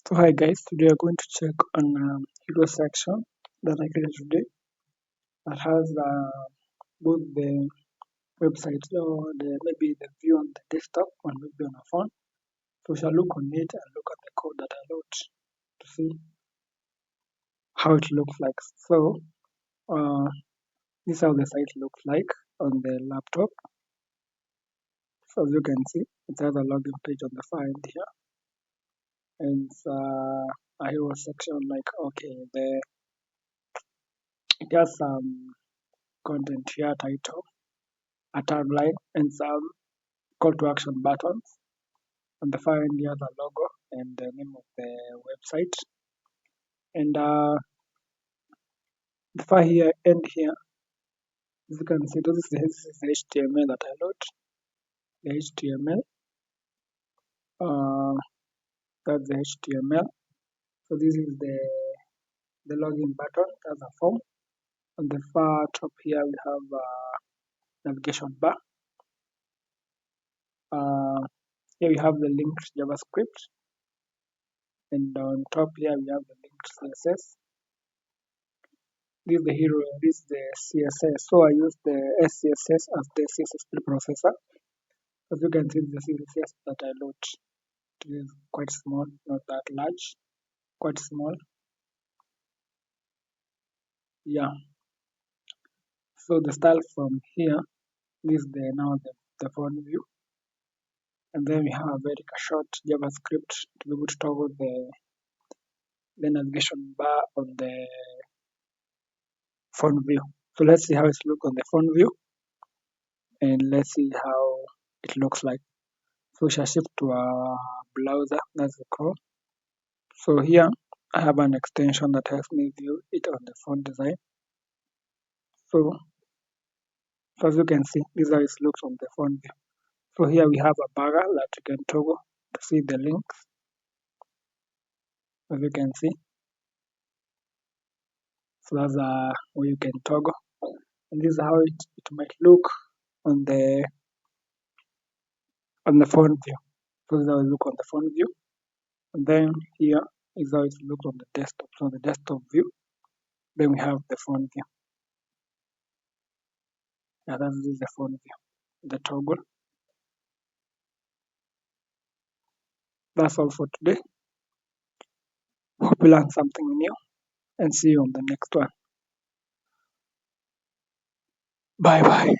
So hi guys, today we're going to check on hero section that I created today that has both the website or maybe the view on the desktop or maybe on a phone. So we shall look on it and look at the code that I wrote to see how it looks like. So uh, this is how the site looks like on the laptop. So as you can see, it has a login page on the far end here, and it's a hero section like it has some content here, title, a tagline, and some call to action buttons. On the far end, here's a logo and the name of the website. And the far here end here, as you can see, this is the HTML that I wrote. The HTML, uh, that's the HTML. So this is the login button. That's a form. On the far top here, we have navigation bar. Here we have the linked JavaScript, and on top here we have the linked CSS. This is the hero, this is the CSS. So I use the SCSS as the CSS preprocessor. As you can see, the CSS that I load is quite small, not that large, quite small. Yeah. So the style from here, this is the front view, and then we have a very short JavaScript to be able to toggle the navigation bar on the front view. So let's see how it looks on the front view, and let's see how it looks like. So we shall shift to a browser, that's the Chrome. So here I have an extension that helps me view it on the font design. So, so as you can see, this is how it looks on the font view. So here we have a barra that you can toggle to see the links, as you can see. So that's where you can toggle. And this is how it might look on the font view. So this is how it look on the font view. And then here is how it looks on the desktop. So on the desktop view, then we have the font view. Yeah, this is the font view, the toggle. That's all for today. Hope you learned something new and see you on the next one. Bye bye.